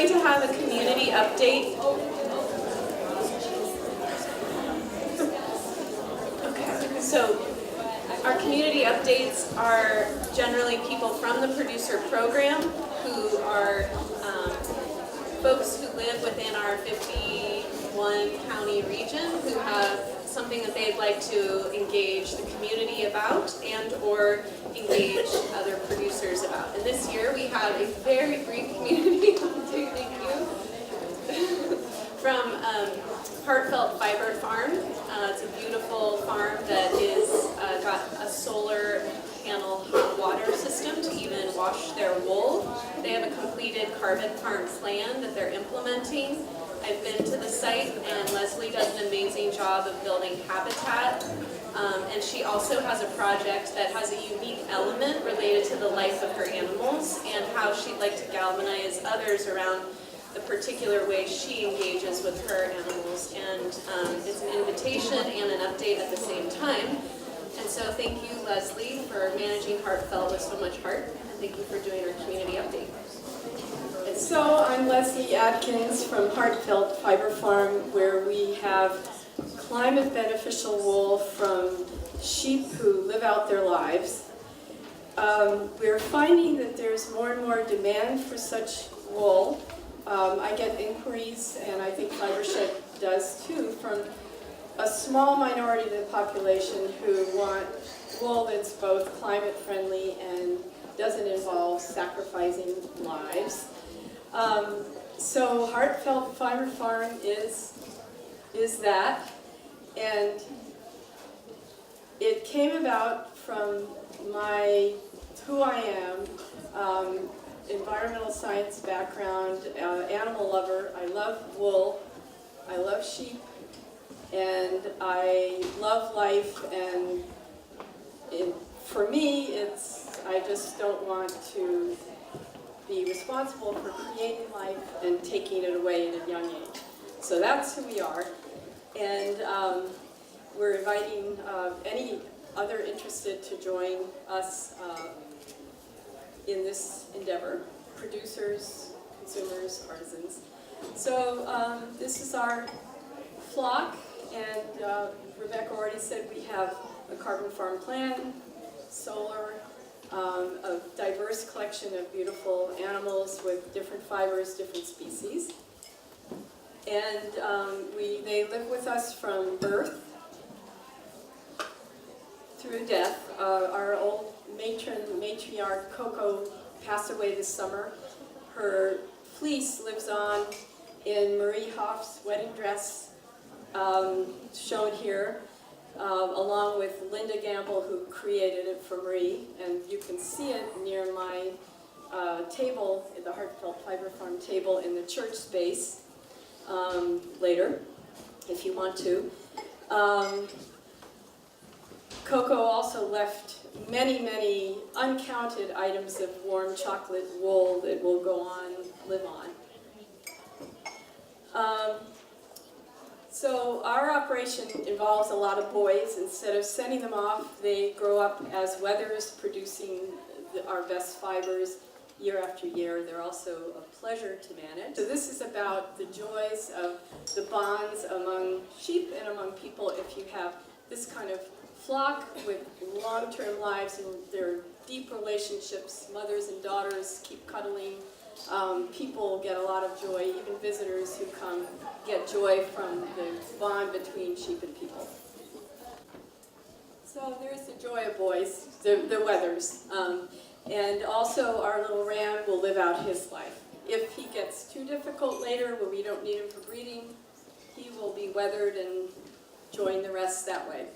going to have a community update. Okay, so our community updates are generally people from the producer program who are folks who live within our 51 county region who have something that they'd like to engage the community about and or engage other producers about. And this year we have a very brief community update, thank you, from Heartfelt Fiber Farm. It's a beautiful farm that is got a solar panel hot water system to even wash their wool. They have a completed carbon farm plan that they're implementing. I've been to the site and Leslie does an amazing job of building habitat. And she also has a project that has a unique element related to the life of her animals and how she'd like to galvanize others around the particular way she engages with her animals. And it's an invitation and an update at the same time. And so thank you, Leslie, for managing Heartfelt with so much heart. And thank you for doing our community update. So I'm Leslie Adkins from Heartfelt Fiber Farm, where we have climate beneficial wool from sheep who live out their lives. We're finding that there's more and more demand for such wool. I get inquiries, and I think Fibershed does too, from a small minority of the population who want wool that's both climate friendly and doesn't involve sacrificing lives. So Heartfelt Fiber Farm is that, and it came about from who I am, environmental science background, animal lover. I love wool, I love sheep, and I love life, and for me, I just don't want to be responsible for creating life and taking it away at a young age. So that's who we are, and we're inviting any other interested to join us in this endeavor, producers, consumers, artisans. So this is our flock, and Rebecca already said we have a carbon farm plan, solar, a diverse collection of beautiful animals with different fibers, different species. And they live with us from birth through death. Our old matriarch, Coco, passed away this summer. Her fleece lives on in Marie Hoff's wedding dress, shown here, along with Linda Gamble, who created it for Marie. And you can see it near my table, the Heartfelt Fiber Farm table in the church space later, if you want to. Coco also left many, many uncounted items of warm chocolate wool that will go on, live on. So our operation involves a lot of boys. Instead of sending them off, they grow up as wethers, producing our best fibers year after year. They're also a pleasure to manage. So this is about the joys of the bonds among sheep and among people if you have this kind of flock with long-term lives and their deep relationships. Mothers and daughters keep cuddling. People get a lot of joy, even visitors who come get joy from the bond between sheep and people. So there's the joy of boys, the wethers. And also our little ram will live out his life. If he gets too difficult later, when we don't need him for breeding, he will be weathered and join the rest that way.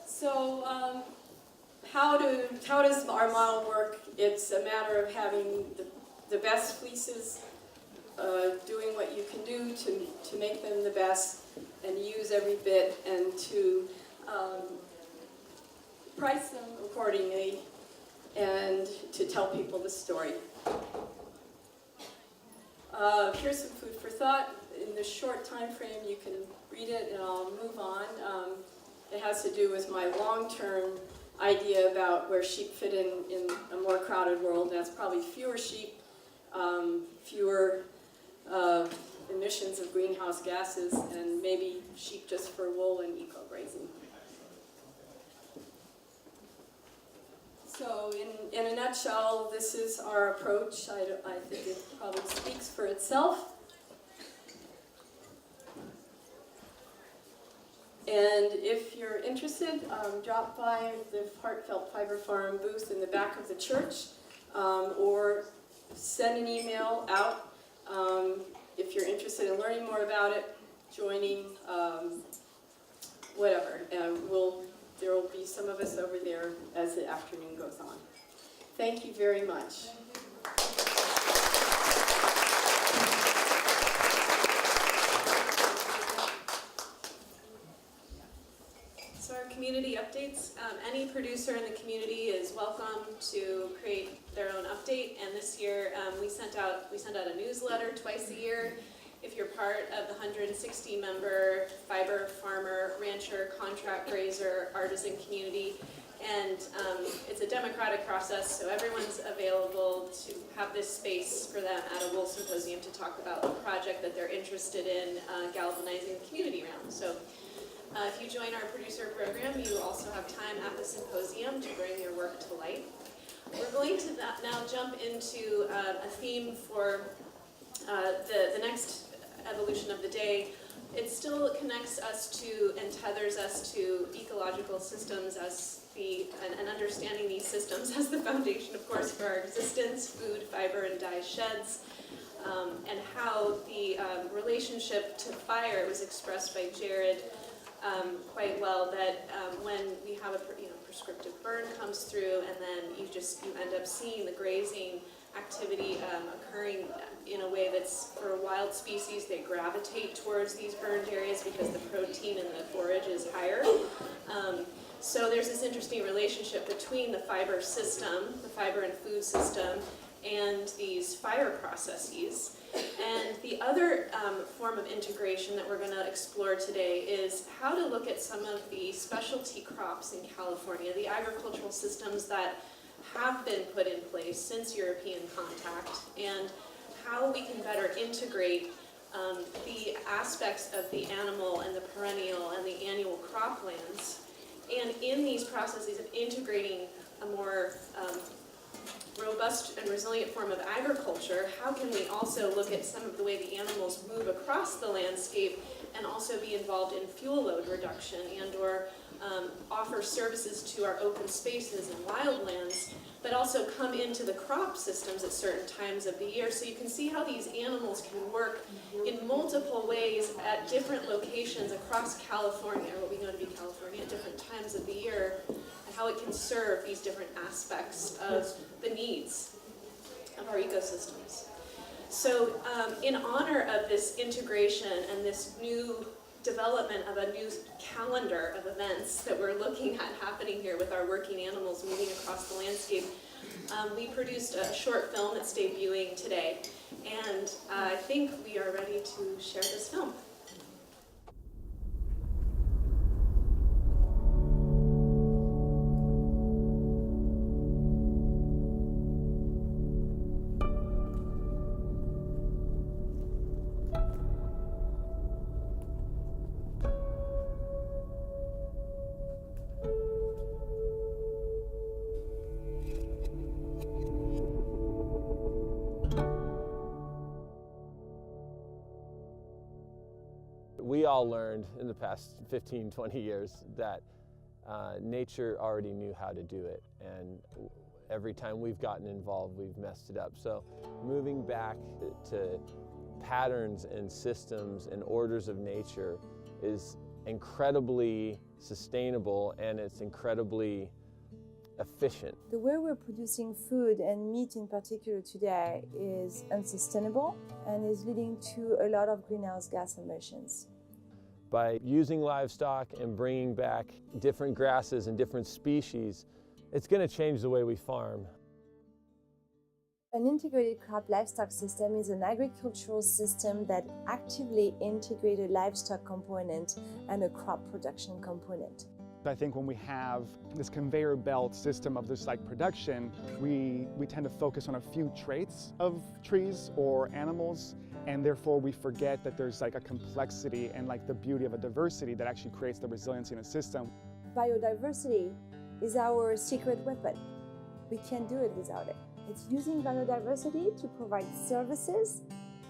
So how does our model work? It's a matter of having the best fleeces, doing what you can do to make them the best and use every bit, and to price them accordingly and to tell people the story. Here's some food for thought. In this short time frame you can read it and I'll move on. It has to do with my long-term idea about where sheep fit in a more crowded world. That's probably fewer sheep, fewer emissions of greenhouse gases, and maybe sheep just for wool and eco-grazing. So in a nutshell, this is our approach. I think it probably speaks for itself. And if you're interested, drop by the Heartfelt Fiber Farm booth in the back of the church, or send an email out if you're interested in learning more about it, joining, whatever. There will be some of us over there as the afternoon goes on. Thank you very much. So our community updates, any producer in the community is welcome to create their own update, and this year we sent out a newsletter twice a year. If you're part of the 160 member fiber farmer, rancher, contract grazer, artisan community, and it's a democratic process, so everyone's available to have this space for them at a wool symposium to talk about a project that they're interested in galvanizing the community around. So if you join our producer program, you also have time at the symposium to bring your work to light. We're going to now jump into a theme for the next evolution of the day. It still connects us to and tethers us to ecological systems and understanding these systems as the foundation, of course, for our existence, food, fiber, and dye sheds, and how the relationship to fire was expressed by Jared quite well, that when we have a prescriptive burn comes through, and then you end up seeing the grazing activity occurring in a way that's, for wild species, they gravitate towards these burned areas because the protein in the forage is higher. So there's this interesting relationship between the fiber system, the fiber and food system, and these fire processes. And the other form of integration that we're going to explore today is how to look at some of the specialty crops in California, the agricultural systems that have been put in place since European contact, and how we can better integrate the aspects of the animal and the perennial and the annual croplands. And in these processes of integrating a more robust and resilient form of agriculture, how can we also look at some of the way the animals move across the landscape and also be involved in fuel load reduction and or offer services to our open spaces and wildlands, but also come into the crop systems at certain times of the year. So you can see how these animals can work in multiple ways at different locations across California, what we know to be California, at different times of the year, and how it can serve these different aspects of the needs of our ecosystems. So in honor of this integration and this new development of a new calendar of events that we're looking at happening here with our working animals moving across the landscape, we produced a short film that's debuting today. And I think we are ready to share this film. We all learned in the past 15, 20 years that nature already knew how to do it, and every time we've gotten involved, we've messed it up. So moving back to patterns and systems and orders of nature is incredibly sustainable, and it's incredibly efficient. The way we're producing food and meat in particular today is unsustainable and is leading to a lot of greenhouse gas emissions. By using livestock and bringing back different grasses and different species, it's going to change the way we farm. An integrated crop livestock system is an agricultural system that actively integrates a livestock component and a crop production component. I think when we have this conveyor belt system of this like production, we tend to focus on a few traits of trees or animals, and therefore we forget that there's like a complexity and like the beauty of a diversity that actually creates the resiliency in a system. Biodiversity is our secret weapon. We can't do it without it. It's using biodiversity to provide services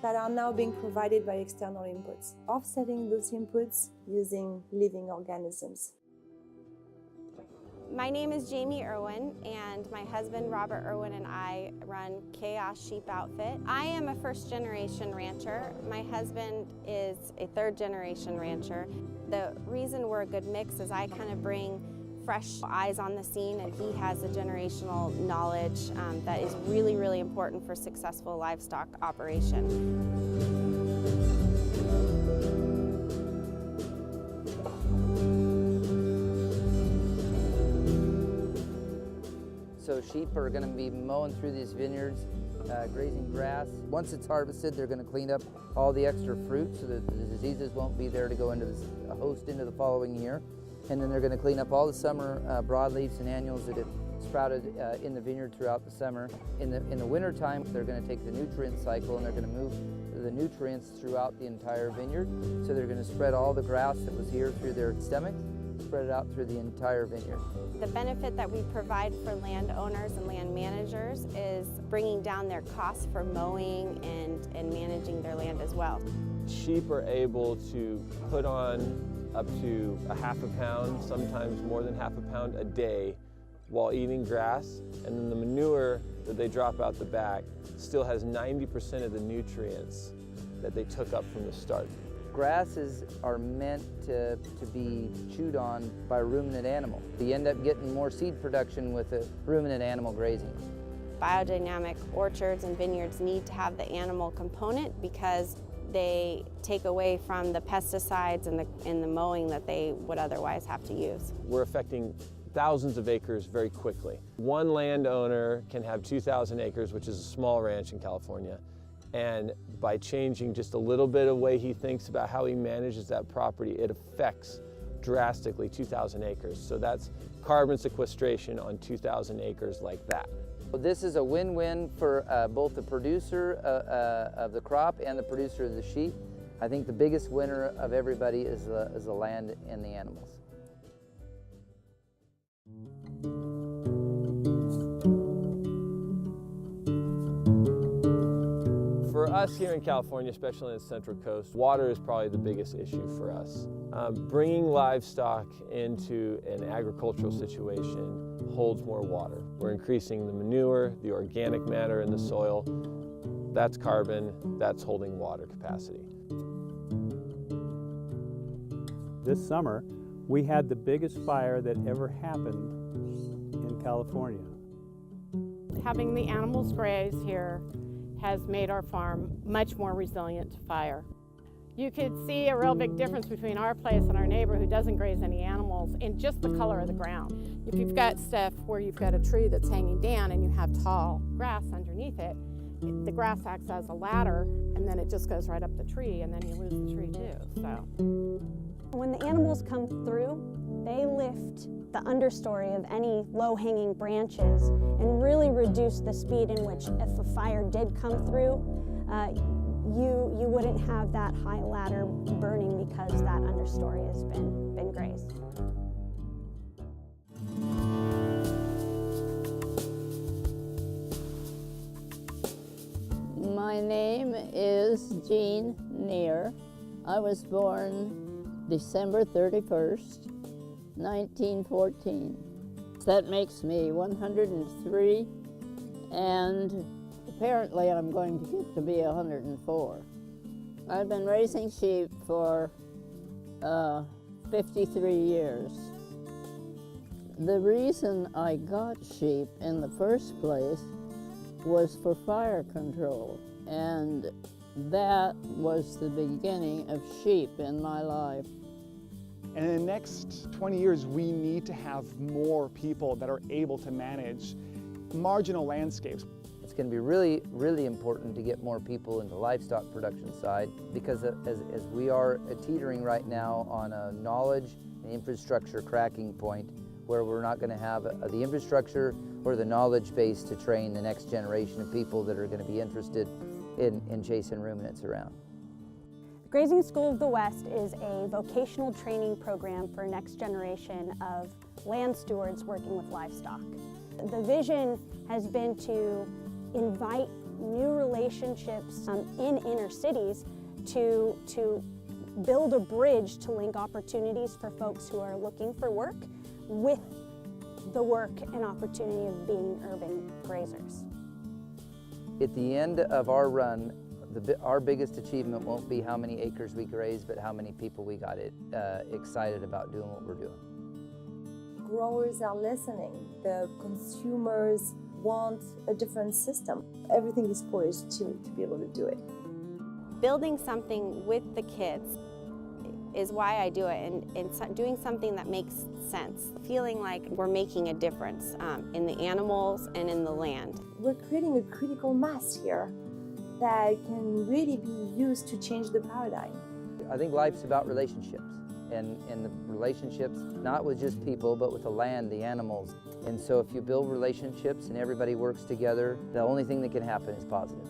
that are now being provided by external inputs, offsetting those inputs using living organisms. My name is Jamie Irwin, and my husband Robert Irwin and I run Chaos Sheep Outfit. I am a first-generation rancher. My husband is a third-generation rancher. The reason we're a good mix is I kind of bring fresh eyes on the scene, and he has a generational knowledge that is really, really important for successful livestock operation. So sheep are going to be mowing through these vineyards, grazing grass. Once it's harvested, they're going to clean up all the extra fruit so that the diseases won't be there to go into the host into the following year. And then they're going to clean up all the summer broadleaves and annuals that have sprouted in the vineyard throughout the summer. In the winter time, they're going to take the nutrient cycle and they're going to move the nutrients throughout the entire vineyard. So they're going to spread all the grass that was here through their stomach, spread it out through the entire vineyard. The benefit that we provide for landowners and land managers is bringing down their costs for mowing and managing their land as well. Sheep are able to put on up to a half a pound, sometimes more than half a pound a day while eating grass, and then the manure that they drop out the back still has 90% of the nutrients that they took up from the start. Grasses are meant to be chewed on by a ruminant animal. You end up getting more seed production with a ruminant animal grazing. Biodynamic orchards and vineyards need to have the animal component because they take away from the pesticides and the mowing that they would otherwise have to use. We're affecting thousands of acres very quickly. One landowner can have 2,000 acres, which is a small ranch in California, and by changing just a little bit of way he thinks about how he manages that property, it affects drastically 2,000 acres. So that's carbon sequestration on 2,000 acres like that. This is a win-win for both the producer of the crop and the producer of the sheep. I think the biggest winner of everybody is the land and the animals. For us here in California, especially in the Central Coast, water is probably the biggest issue for us. Bringing livestock into an agricultural situation holds more water. We're increasing the manure, the organic matter in the soil. That's carbon, that's holding water capacity. This summer, we had the biggest fire that ever happened in California. Having the animals graze here has made our farm much more resilient to fire. You could see a real big difference between our place and our neighbor who doesn't graze any animals in just the color of the ground. If you've got stuff where you've got a tree that's hanging down and you have tall grass underneath it, the grass acts as a ladder and then it just goes right up the tree and then you lose the tree too. So when the animals come through, they lift the understory of any low-hanging branches and really reduce the speed in which if a fire did come through, you wouldn't have that high ladder burning because that understory has been grazed. My name is Jean Neer. I was born December 31st, 1914. That makes me 103, and apparently I'm going to get to be 104. I've been raising sheep for 53 years. The reason I got sheep in the first place was for fire control, and that was the beginning of sheep in my life. And in the next 20 years, we need to have more people that are able to manage marginal landscapes. It's going to be really, really important to get more people into livestock production side because as we are teetering right now on a knowledge an infrastructure cracking point where we're not going to have the infrastructure or the knowledge base to train the next generation of people that are going to be interested in chasing ruminants around. Grazing School of the West is a vocational training program for next generation of land stewards working with livestock. The vision has been to invite new relationships in inner cities to build a bridge to link opportunities for folks who are looking for work with the work and opportunity of being urban grazers. At the end of our run, our biggest achievement won't be how many acres we graze, but how many people we got excited about doing what we're doing. Growers are listening. The consumers want a different system. Everything is poised to be able to do it. Building something with the kids is why I do it, and doing something that makes sense. Feeling like we're making a difference in the animals and in the land. We're creating a critical mass here that can really be used to change the paradigm. I think life's about relationships, and the relationships not with just people, but with the land, the animals. And so if you build relationships and everybody works together, the only thing that can happen is positive.